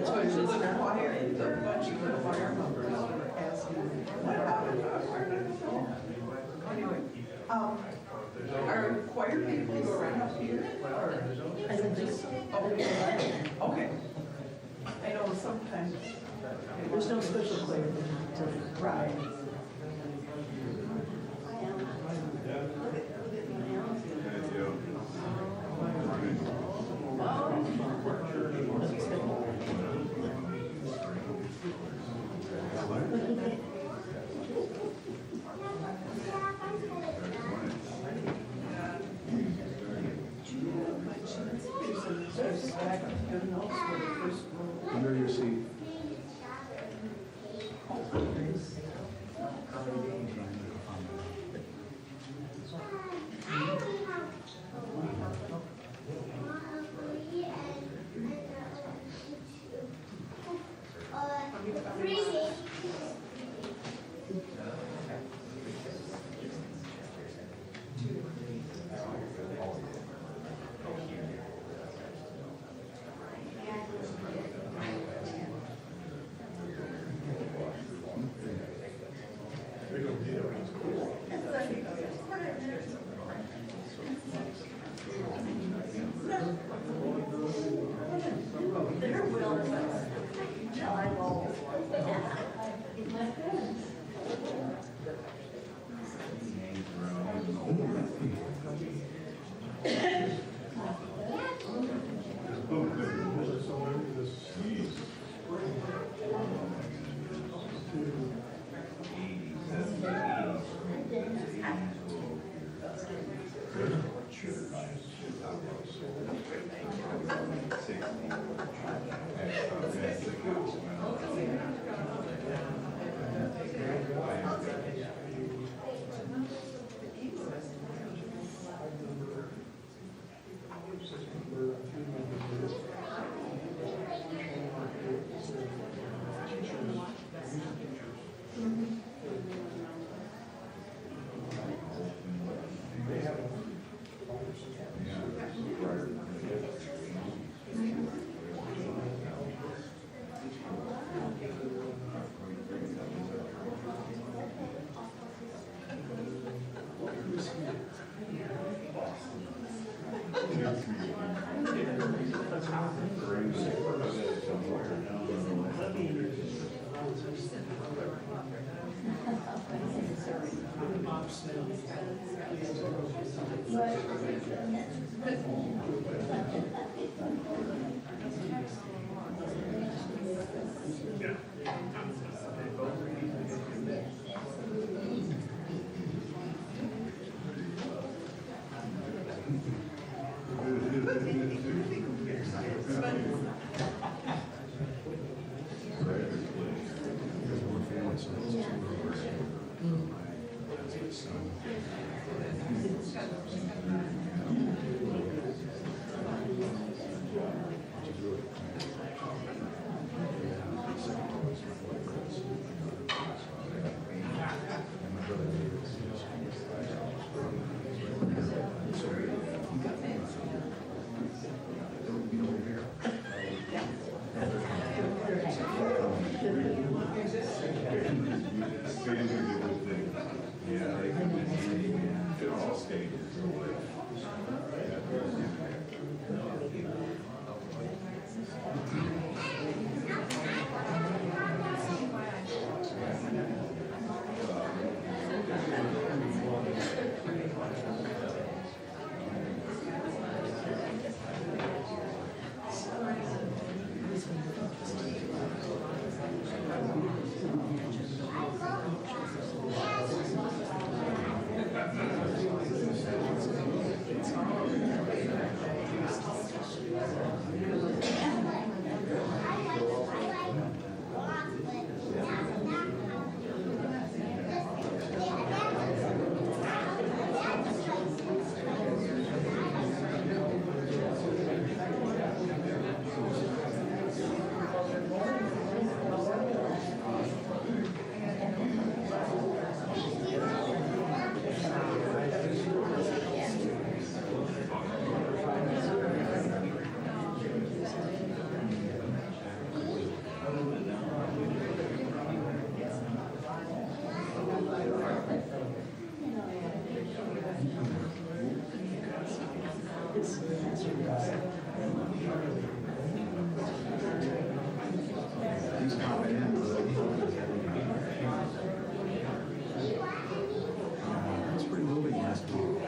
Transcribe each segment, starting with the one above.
So to the choir, the bunch of the choir members were asking, what happened? Anyway, are choir people around up here? I think just, Okay. I know sometimes. there's no special choir to Right. Under your seat. It's He's popping in. It's pretty moving last week.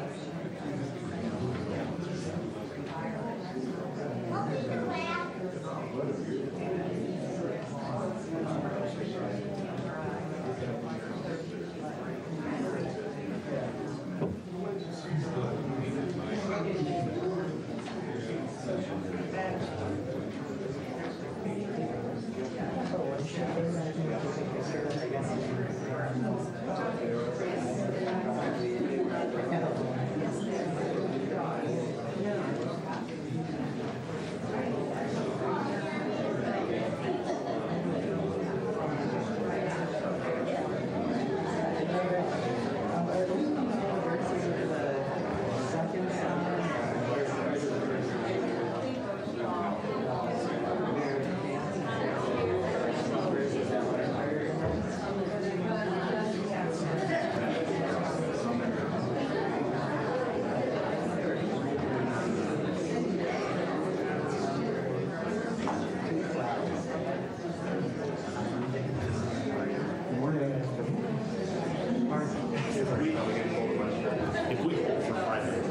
If we hold for 5 minutes,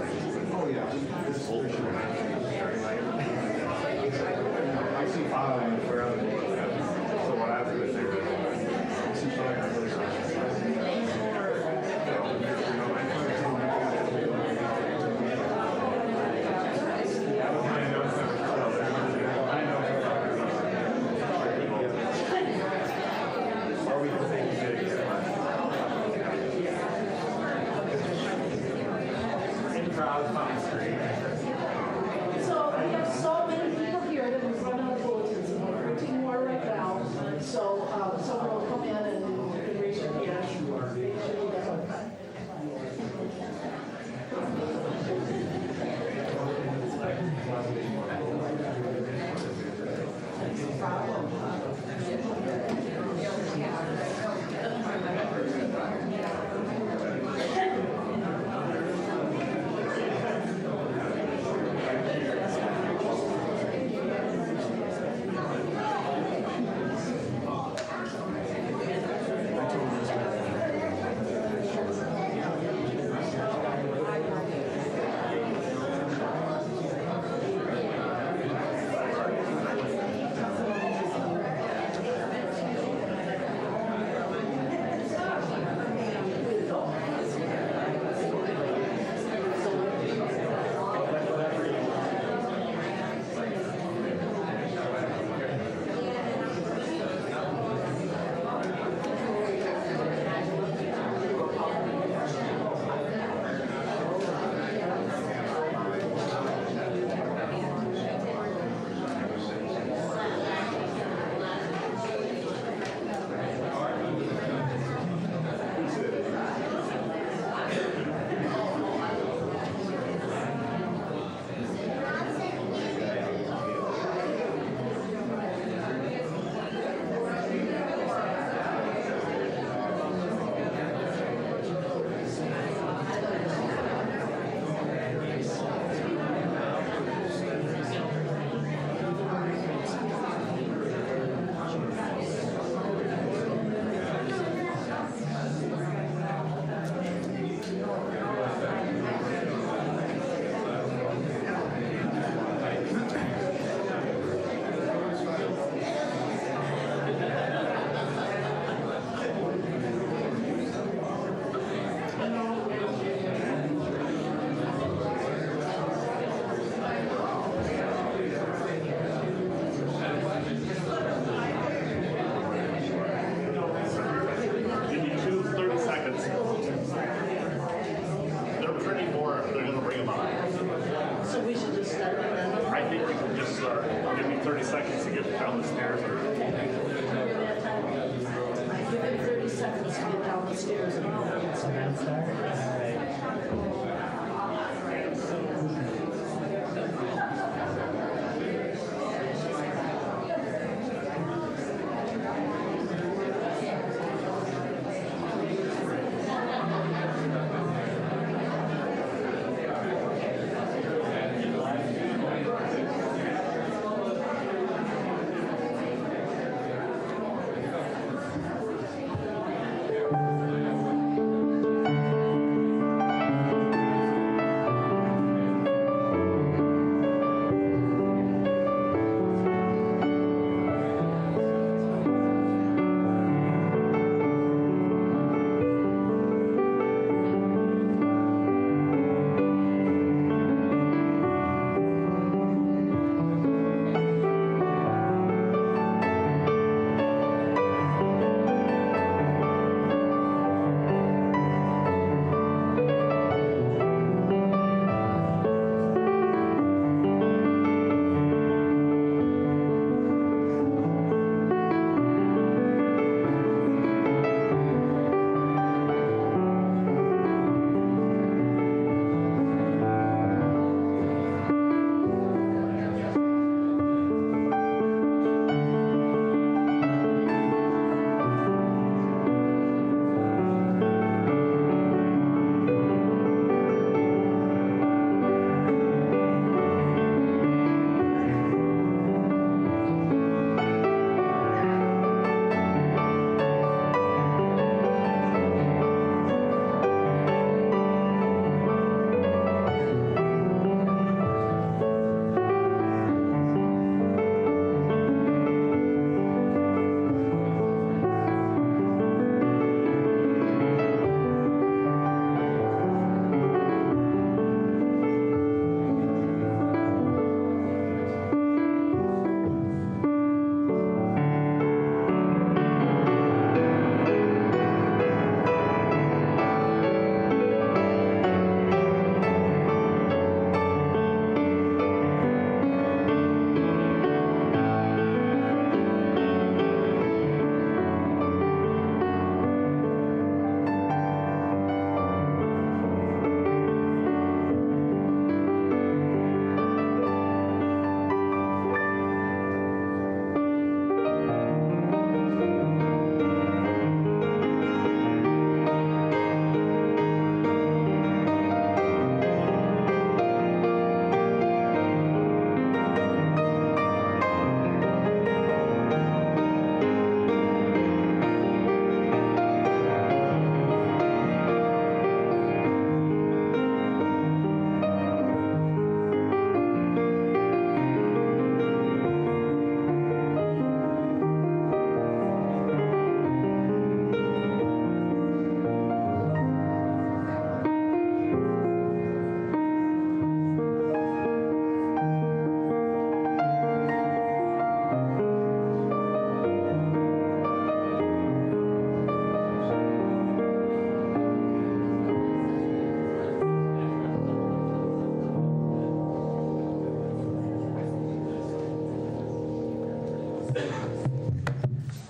Oh, yeah. just hold for 5 minutes. I see five. We're on the board. So what happens is So we have so many people here that we've run out of bulletins, and we're printing more right now. So someone will come in and raise your hand. Make sure you get one.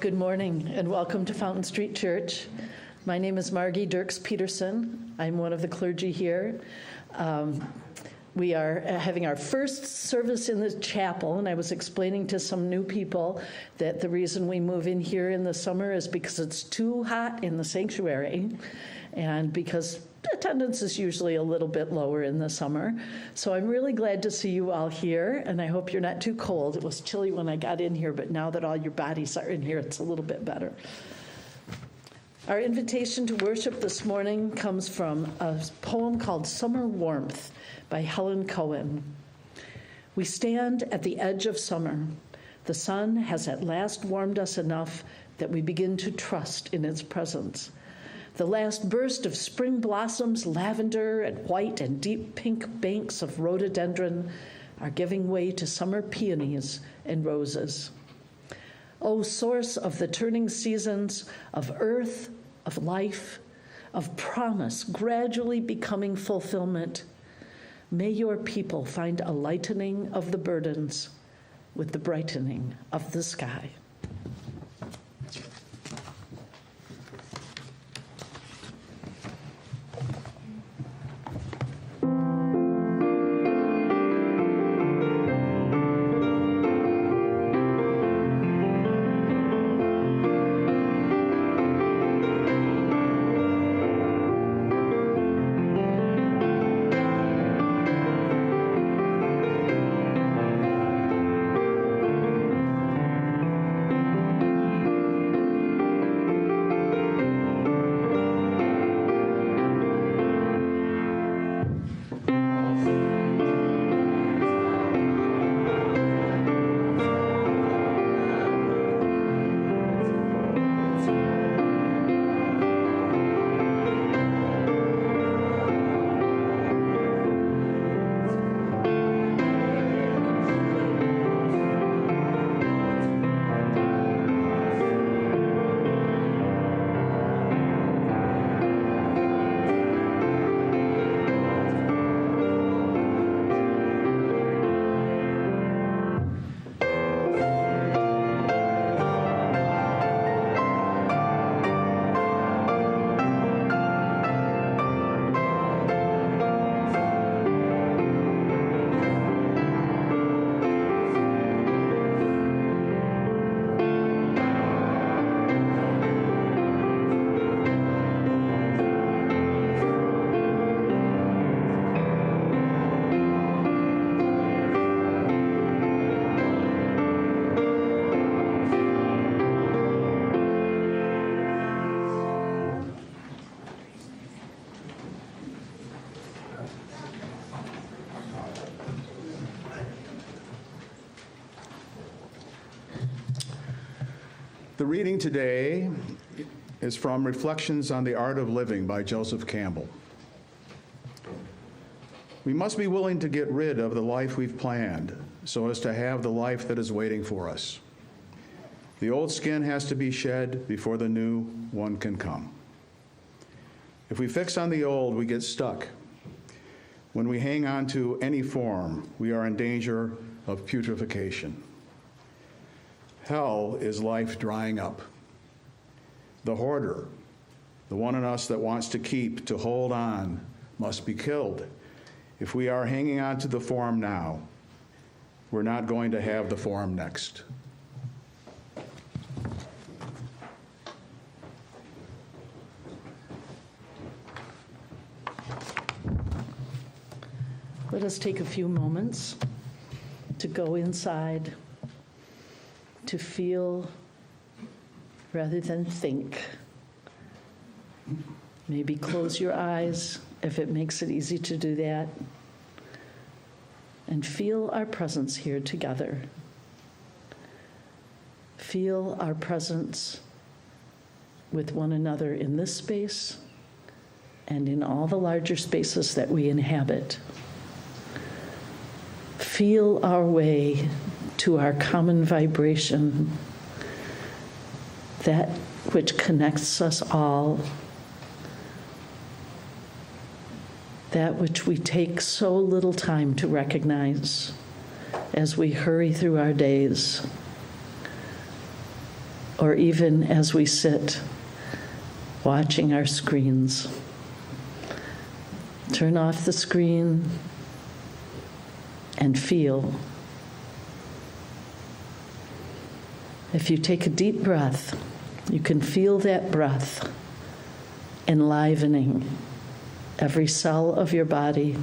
Good morning and welcome to Fountain Street Church. My name is Margie Dirks Peterson. I'm one of the clergy here. We are having our first service in the chapel, and I was explaining to some new people that the reason we move in here in the summer is because it's too hot in the sanctuary and because attendance is usually a little bit lower in the summer. So I'm really glad to see you all here, and I hope you're not too cold. It was chilly when I got in here, but now that all your bodies are in here, it's a little bit better. Our invitation to worship this morning comes from a poem called Summer Warmth by Helen Cohen. We stand at the edge of summer. The sun has at last warmed us enough that we begin to trust in its presence. The last burst of spring blossoms, lavender and white and deep pink banks of rhododendron are giving way to summer peonies and roses. O source of the turning seasons, of earth, of life, of promise gradually becoming fulfillment, may your people find a lightening of the burdens with the brightening of the sky. The reading today is from Reflections on the Art of Living by Joseph Campbell. We must be willing to get rid of the life we've planned so as to have the life that is waiting for us. The old skin has to be shed before the new one can come. If we fix on the old, we get stuck. When we hang on to any form, we are in danger of putrefaction. Hell is life drying up. The hoarder, the one in us that wants to keep, to hold on, must be killed. If we are hanging on to the form now, we're not going to have the form next. Let us take a few moments to go inside, to feel rather than think. Maybe close your eyes if it makes it easy to do that, and feel our presence here together. Feel our presence with one another in this space and in all the larger spaces that we inhabit. Feel our way to our common vibration, that which connects us all, that which we take so little time to recognize as we hurry through our days. or even as we sit watching our screens. Turn off the screen and feel. If you take a deep breath, you can feel that breath enlivening every cell of your body.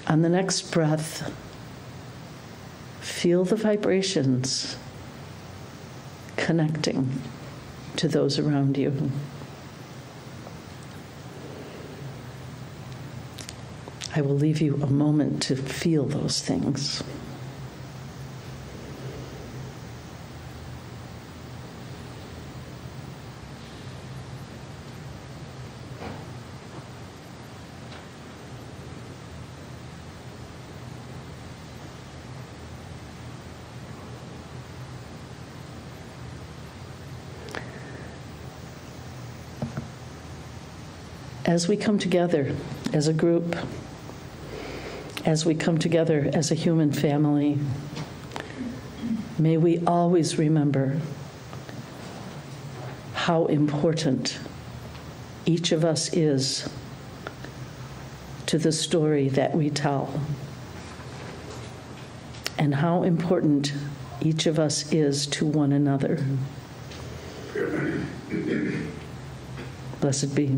On the next breath, feel the vibrations connecting to those around you. I will leave you a moment to feel those things. As we come together as a group, as we come together as a human family, may we always remember how important each of us is to the story that we tell, and how important each of us is to one another. Blessed be.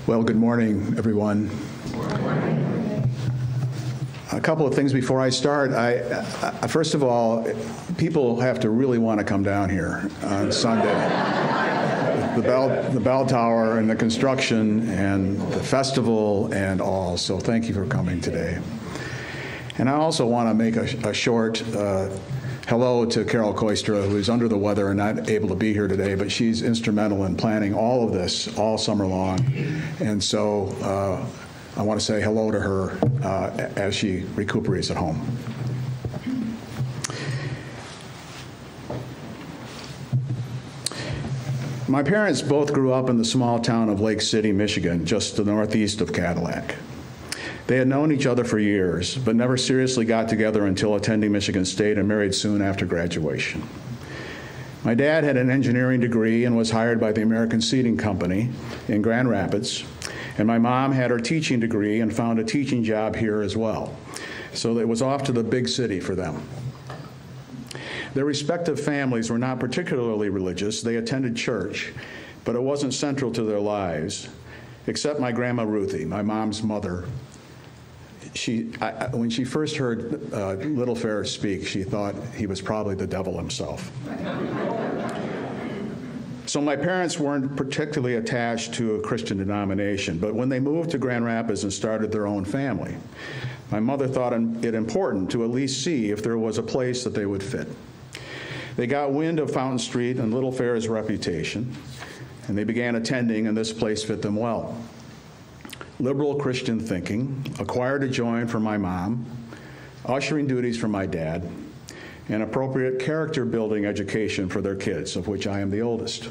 Well, good morning, everyone. A couple of things before I start. First of all, people have to really want to come down here on Sunday. The bell tower and the construction and the festival and all. So thank you for coming today. And I also want to make a short hello to Carol Koistra, who is under the weather and not able to be here today, but she's instrumental in planning all of this all summer long. And so I want to say hello to her as she recuperates at home. My parents both grew up in the small town of Lake City, Michigan, just to the northeast of Cadillac. They had known each other for years, but never seriously got together until attending Michigan State and married soon after graduation. My dad had an engineering degree and was hired by the American Seating Company in Grand Rapids, and my mom had her teaching degree and found a teaching job here as well. So it was off to the big city for them. Their respective families were not particularly religious. They attended church, but it wasn't central to their lives, except my grandma Ruthie, my mom's mother. When she first heard Little Ferris speak, she thought he was probably the devil himself. So my parents weren't particularly attached to a Christian denomination, but when they moved to Grand Rapids and started their own family, my mother thought it important to at least see if there was a place that they would fit. They got wind of Fountain Street and Little Ferris' reputation, and they began attending, and this place fit them well. Liberal Christian thinking, a choir to join for my mom, ushering duties for my dad, and appropriate character-building education for their kids, of which I am the oldest.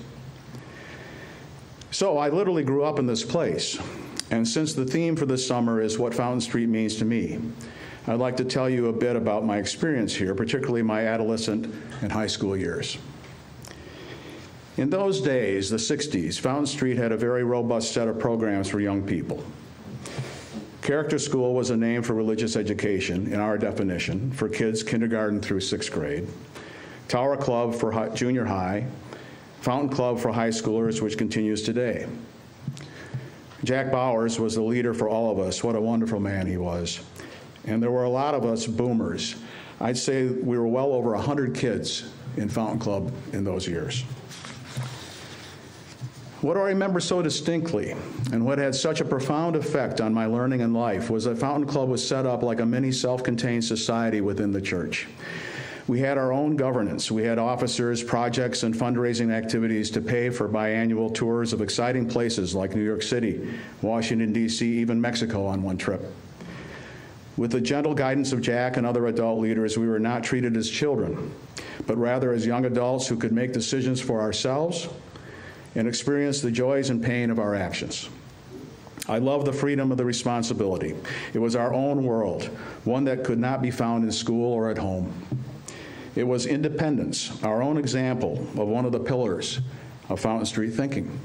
So I literally grew up in this place, and since the theme for this summer is what Fountain Street means to me, I'd like to tell you a bit about my experience here, particularly my adolescent and high school years. In those days, the 60s, Fountain Street had a very robust set of programs for young people. Character School was a name for religious education, in our definition, for kids kindergarten through 6th grade. Tower Club for junior high. Fountain Club for high schoolers, which continues today. Jack Bowers was the leader for all of us. What a wonderful man he was. And there were a lot of us boomers. I'd say we were well over 100 kids in Fountain Club in those years. What I remember so distinctly, and what had such a profound effect on my learning and life, was that Fountain Club was set up like a mini self-contained society within the church. We had our own governance. We had officers, projects, and fundraising activities to pay for biannual tours of exciting places like New York City, Washington, D.C., even Mexico on one trip. With the gentle guidance of Jack and other adult leaders, we were not treated as children, but rather as young adults who could make decisions for ourselves and experience the joys and pain of our actions. I love the freedom of the responsibility. It was our own world, one that could not be found in school or at home. It was independence, our own example of one of the pillars of Fountain Street thinking.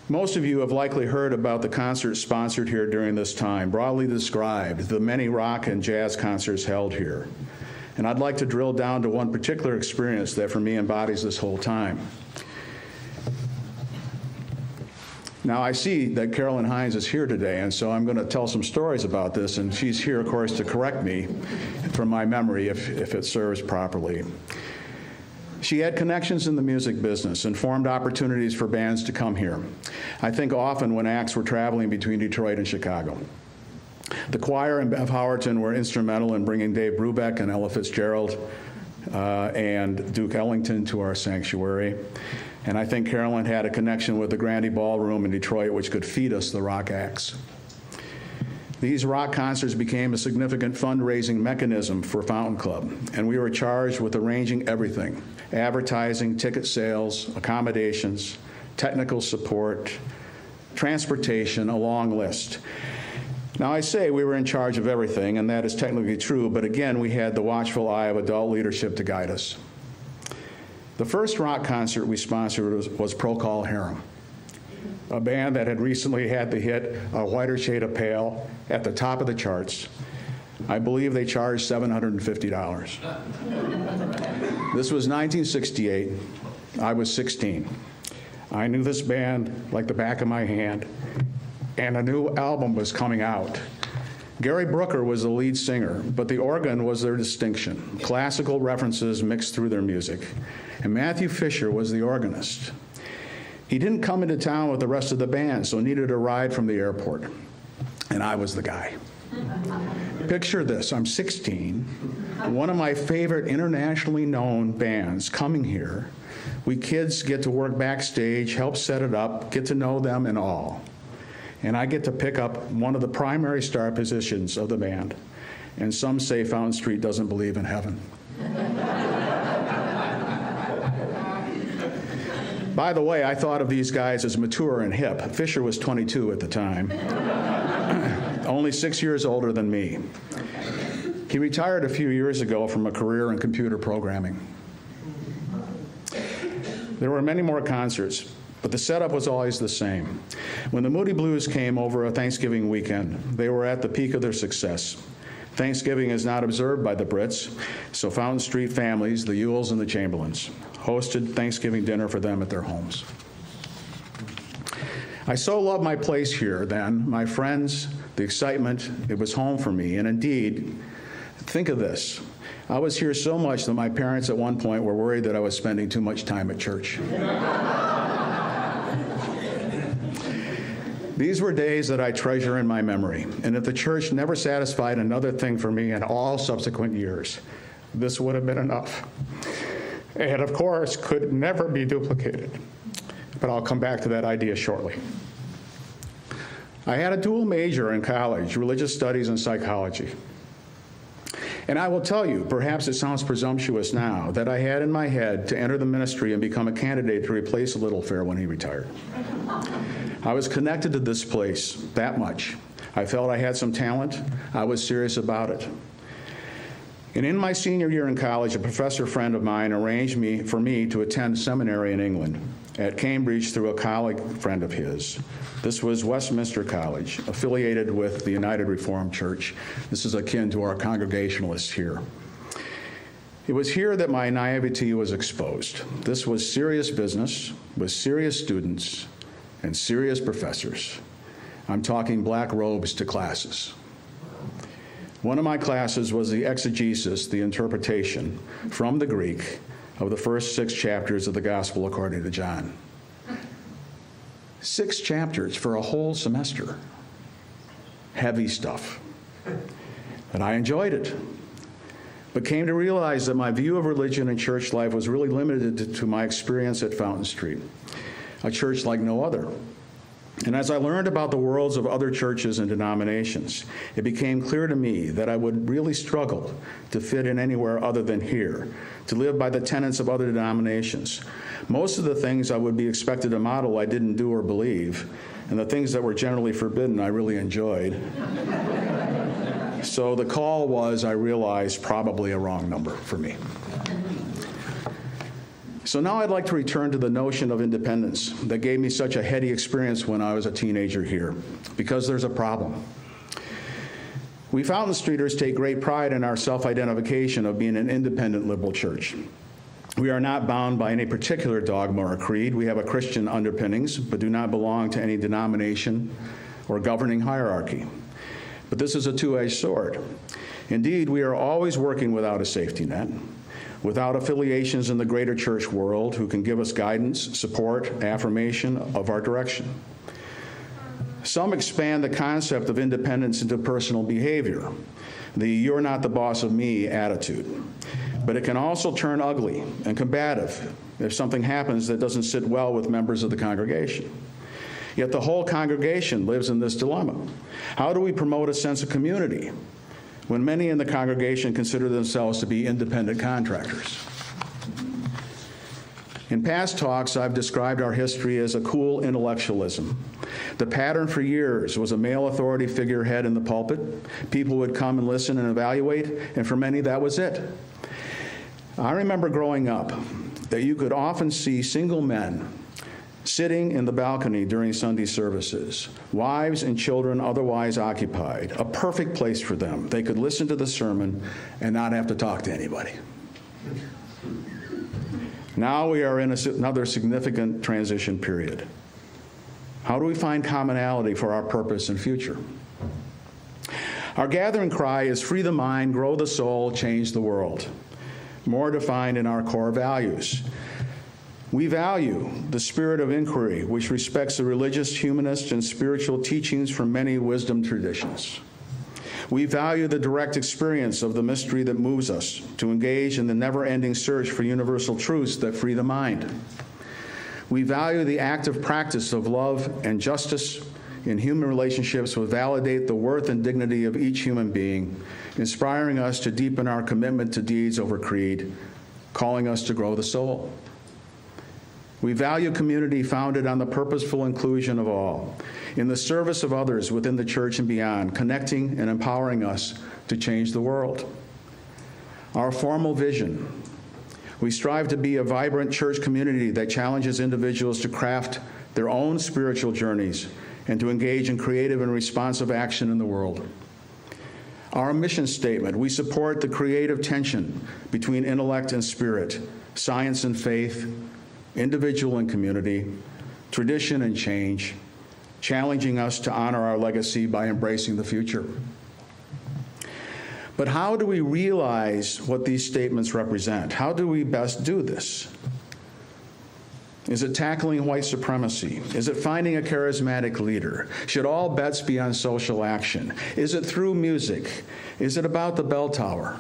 Most of you have likely heard about the concerts sponsored here during this time, broadly described, the many rock and jazz concerts held here. And I'd like to drill down to one particular experience that for me embodies this whole time. Now, I see that Carolyn Hines is here today, and so I'm going to tell some stories about this, and she's here, of course, to correct me from my memory if it serves properly. She had connections in the music business and formed opportunities for bands to come here. I think often when acts were traveling between Detroit and Chicago. The choir and Bev Howerton were instrumental in bringing Dave Brubeck and Ella Fitzgerald and Duke Ellington to our sanctuary. And I think Carolyn had a connection with the Grandy Ballroom in Detroit, which could feed us the rock acts. These rock concerts became a significant fundraising mechanism for Fountain Club, and we were charged with arranging everything: advertising, ticket sales, accommodations, technical support, transportation, a long list. Now, I say we were in charge of everything, and that is technically true, but again, we had the watchful eye of adult leadership to guide us. The first rock concert we sponsored was Procol Harum, a band that had recently had the hit A Whiter Shade of Pale at the top of the charts. I believe they charged $750. This was 1968. I was 16. I knew this band like the back of my hand, and a new album was coming out. Gary Brooker was the lead singer, but the organ was their distinction. Classical references mixed through their music. And Matthew Fisher was the organist. He didn't come into town with the rest of the band, so needed a ride from the airport. And I was the guy. Picture this, I'm 16, one of my favorite internationally known bands coming here. We kids get to work backstage, help set it up, get to know them and all. And I get to pick up one of the primary star positions of the band. And some say Fountain Street doesn't believe in heaven. By the way, I thought of these guys as mature and hip. Fisher was 22 at the time, only 6 years older than me. He retired a few years ago from a career in computer programming. There were many more concerts, but the setup was always the same. When the Moody Blues came over a Thanksgiving weekend, they were at the peak of their success. Thanksgiving is not observed by the Brits, so Fountain Street families, the Ewells and the Chamberlains, hosted Thanksgiving dinner for them at their homes. I so loved my place here then, my friends, the excitement. It was home for me. And indeed, think of this. I was here so much that my parents at one point were worried that I was spending too much time at church. These were days that I treasure in my memory. And if the church never satisfied another thing for me in all subsequent years, this would have been enough. And of course, could never be duplicated. But I'll come back to that idea shortly. I had a dual major in college, religious studies and psychology. And I will tell you, perhaps it sounds presumptuous now, that I had in my head to enter the ministry and become a candidate to replace Littlefair when he retired. I was connected to this place that much. I felt I had some talent. I was serious about it. And in my senior year in college, a professor friend of mine arranged for me to attend seminary in England at Cambridge through a colleague friend of his. This was Westminster College, affiliated with the United Reformed Church. This is akin to our Congregationalists here. It was here that my naivety was exposed. This was serious business with serious students and serious professors. I'm talking black robes to classes. One of my classes was the exegesis, the interpretation from the Greek of the first 6 chapters of the Gospel according to John. 6 chapters for a whole semester. Heavy stuff. But I enjoyed it, but came to realize that my view of religion and church life was really limited to my experience at Fountain Street, a church like no other. And as I learned about the worlds of other churches and denominations, it became clear to me that I would really struggle to fit in anywhere other than here, to live by the tenets of other denominations. Most of the things I would be expected to model I didn't do or believe, and the things that were generally forbidden I really enjoyed. So the call was, I realized, probably a wrong number for me. So now I'd like to return to the notion of independence that gave me such a heady experience when I was a teenager here, because there's a problem. We Fountain Streeters take great pride in our self-identification of being an independent liberal church. We are not bound by any particular dogma or creed. We have a Christian underpinnings, but do not belong to any denomination or governing hierarchy. But this is a two-edged sword. Indeed, we are always working without a safety net, without affiliations in the greater church world who can give us guidance, support, affirmation of our direction. Some expand the concept of independence into personal behavior, the "you're not the boss of me" attitude. But it can also turn ugly and combative if something happens that doesn't sit well with members of the congregation. Yet the whole congregation lives in this dilemma. How do we promote a sense of community when many in the congregation consider themselves to be independent contractors? In past talks, I've described our history as a cool intellectualism. The pattern for years was a male authority figurehead in the pulpit. People would come and listen and evaluate, and for many, that was it. I remember growing up that you could often see single men sitting in the balcony during Sunday services, wives and children otherwise occupied, a perfect place for them. They could listen to the sermon and not have to talk to anybody. Now we are in another significant transition period. How do we find commonality for our purpose and future? Our gathering cry is free the mind, grow the soul, change the world. More defined in our core values. We value the spirit of inquiry, which respects the religious, humanist, and spiritual teachings from many wisdom traditions. We value the direct experience of the mystery that moves us to engage in the never-ending search for universal truths that free the mind. We value the active practice of love and justice in human relationships will validate the worth and dignity of each human being, inspiring us to deepen our commitment to deeds over creed, calling us to grow the soul. We value community founded on the purposeful inclusion of all, in the service of others within the church and beyond, connecting and empowering us to change the world. Our formal vision: we strive to be a vibrant church community that challenges individuals to craft their own spiritual journeys and to engage in creative and responsive action in the world. Our mission statement: we support the creative tension between intellect and spirit, science and faith, individual and community, tradition and change, challenging us to honor our legacy by embracing the future. But how do we realize what these statements represent? How do we best do this? Is it tackling white supremacy? Is it finding a charismatic leader? Should all bets be on social action? Is it through music? Is it about the bell tower?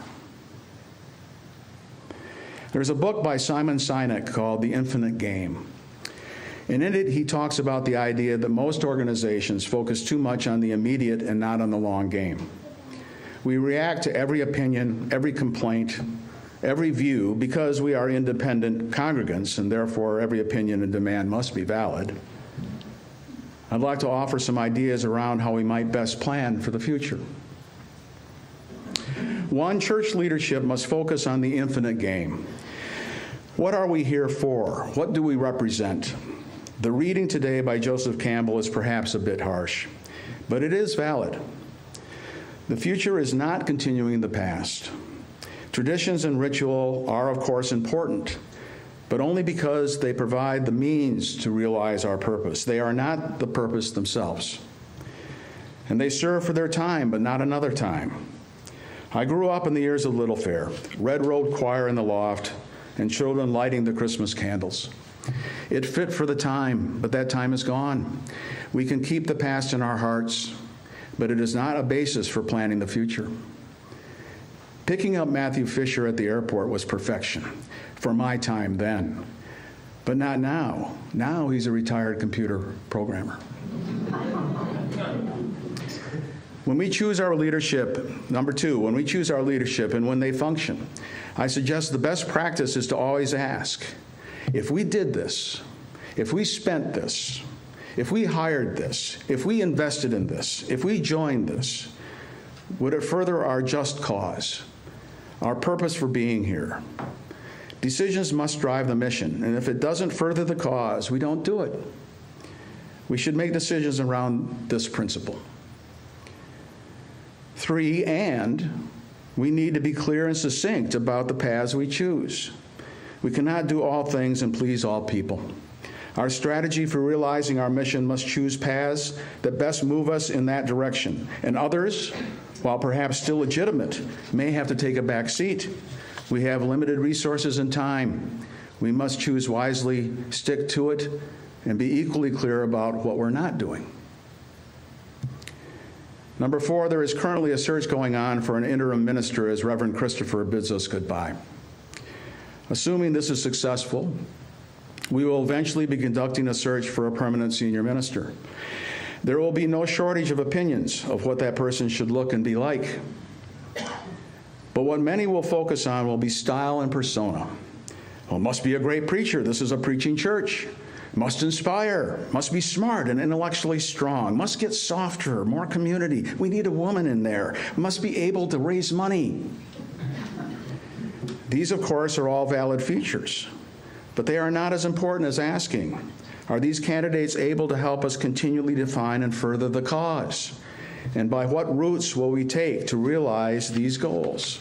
There's a book by Simon Sinek called The Infinite Game. And in it, he talks about the idea that most organizations focus too much on the immediate and not on the long game. We react to every opinion, every complaint, every view because we are independent congregants, and therefore every opinion and demand must be valid. I'd like to offer some ideas around how we might best plan for the future. One, church leadership must focus on the infinite game. What are we here for? What do we represent? The reading today by Joseph Campbell is perhaps a bit harsh, but it is valid. The future is not continuing the past. Traditions and ritual are, of course, important, but only because they provide the means to realize our purpose. They are not the purpose themselves. And they serve for their time, but not another time. I grew up in the years of Little Fair, red robe choir in the loft, and children lighting the Christmas candles. It fit for the time, but that time is gone. We can keep the past in our hearts, but it is not a basis for planning the future. Picking up Matthew Fisher at the airport was perfection for my time then, but not now. Now he's a retired computer programmer. When we choose our leadership, number two, when we choose our leadership and when they function, I suggest the best practice is to always ask, if we did this, if we spent this, if we hired this, if we invested in this, if we joined this, would it further our just cause, our purpose for being here? Decisions must drive the mission, and if it doesn't further the cause, we don't do it. We should make decisions around this principle. 3, and we need to be clear and succinct about the paths we choose. We cannot do all things and please all people. Our strategy for realizing our mission must choose paths that best move us in that direction, and others, while perhaps still legitimate, may have to take a back seat. We have limited resources and time. We must choose wisely, stick to it, and be equally clear about what we're not doing. Number 4, there is currently a search going on for an interim minister as Reverend Christopher bids us goodbye. Assuming this is successful, we will eventually be conducting a search for a permanent senior minister. There will be no shortage of opinions of what that person should look and be like. But what many will focus on will be style and persona. Well, must be a great preacher. This is a preaching church. Must inspire. Must be smart and intellectually strong. Must get softer, more community. We need a woman in there. Must be able to raise money. These, of course, are all valid features, but they are not as important as asking, are these candidates able to help us continually define and further the cause? And by what routes will we take to realize these goals?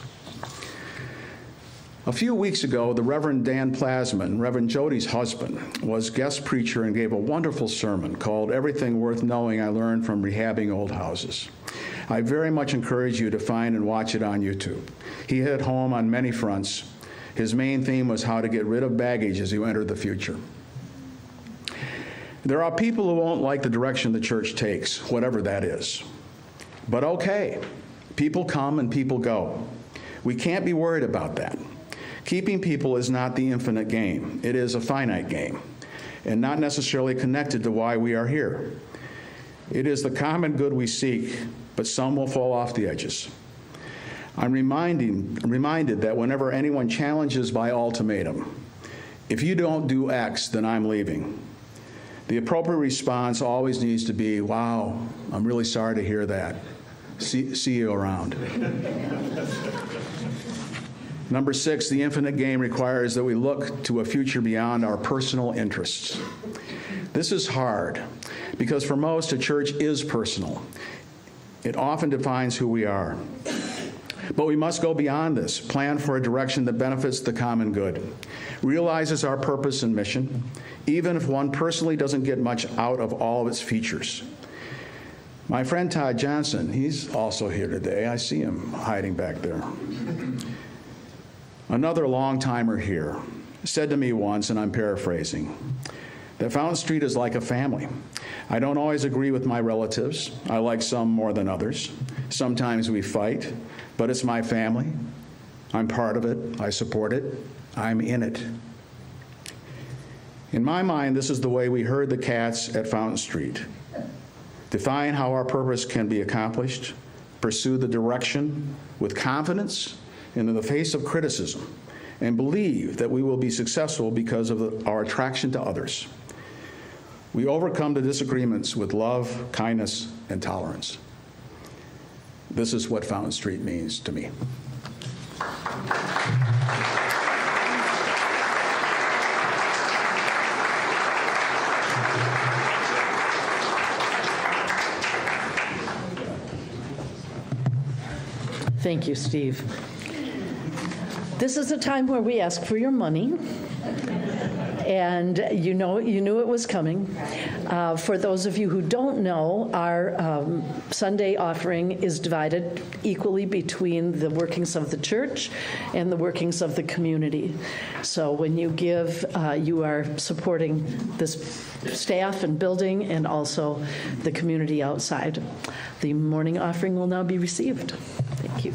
A few weeks ago, the Reverend Dan Plasman, Reverend Jody's husband, was guest preacher and gave a wonderful sermon called Everything Worth Knowing I Learned from Rehabbing Old Houses. I very much encourage you to find and watch it on YouTube. He hit home on many fronts. His main theme was how to get rid of baggage as you enter the future. There are people who won't like the direction the church takes, whatever that is. But okay, people come and people go. We can't be worried about that. Keeping people is not the infinite game. It is a finite game, and not necessarily connected to why we are here. It is the common good we seek, but some will fall off the edges. I'm reminded that whenever anyone challenges by ultimatum, if you don't do X, then I'm leaving, the appropriate response always needs to be, wow, I'm really sorry to hear that. See you around. Number 6, the infinite game requires that we look to a future beyond our personal interests. This is hard because for most, a church is personal. It often defines who we are. But we must go beyond this, plan for a direction that benefits the common good, realizes our purpose and mission, even if one personally doesn't get much out of all of its features. My friend Todd Johnson, he's also here today. I see him hiding back there. Another long-timer here said to me once, and I'm paraphrasing, that Fountain Street is like a family. I don't always agree with my relatives. I like some more than others. Sometimes we fight, but it's my family. I'm part of it. I support it. I'm in it. In my mind, this is the way we herd the cats at Fountain Street. Define how our purpose can be accomplished, pursue the direction with confidence and in the face of criticism, and believe that we will be successful because of our attraction to others. We overcome the disagreements with love, kindness, and tolerance. This is what Fountain Street means to me. Thank you, Steve. This is a time where we ask for your money, and you knew it was coming. For those of you who don't know, our Sunday offering is divided equally between the workings of the church and the workings of the community. So when you give, you are supporting this staff and building and also the community outside. The morning offering will now be received. Thank you.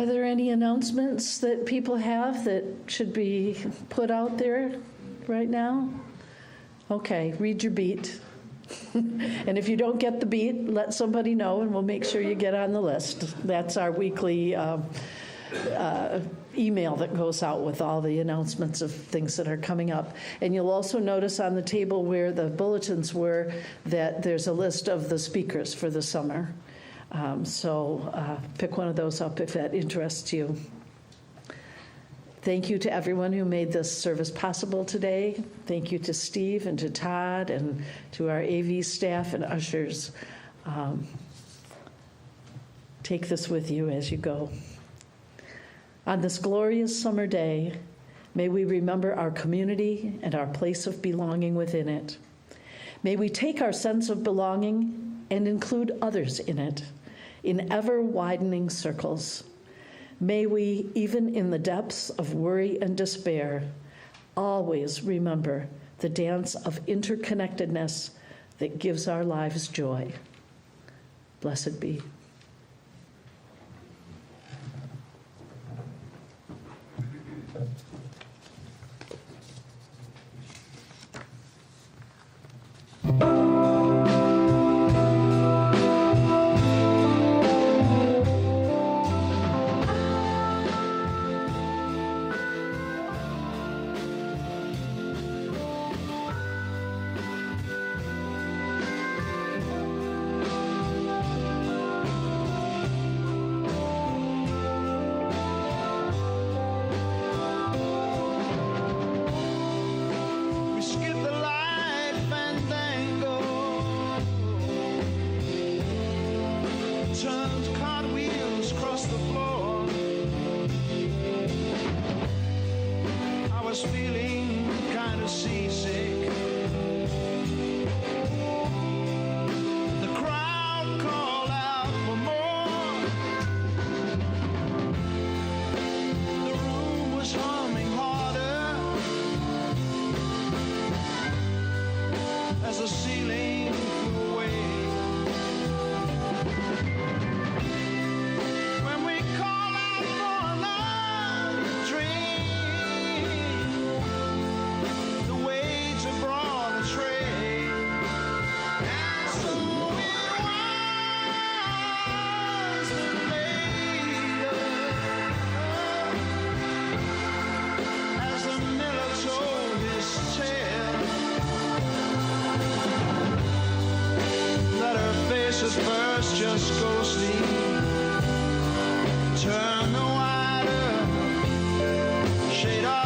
Are there any announcements that people have that should be put out there right now? Okay, read your beat. And if you don't get the beat, let somebody know and we'll make sure you get on the list. That's our weekly email that goes out with all the announcements of things that are coming up. And you'll also notice on the table where the bulletins were that there's a list of the speakers for the summer. So pick one of those up if that interests you. Thank you to everyone who made this service possible today. Thank you to Steve and to Todd and to our AV staff and ushers. Take this with you as you go. On this glorious summer day, may we remember our community and our place of belonging within it. May we take our sense of belonging and include others in it, in ever-widening circles. May we, even in the depths of worry and despair, always remember the dance of interconnectedness that gives our lives joy. Blessed be. Feeling kind of seasick. The crowd called out for more. The room was humming harder as the ceiling flew away. When we call out for another drink, first just go sleep. Turn the wider shade of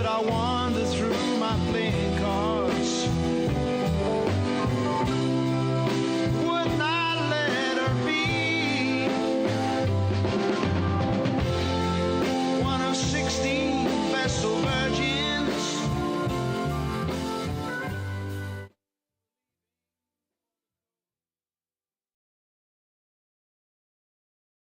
I want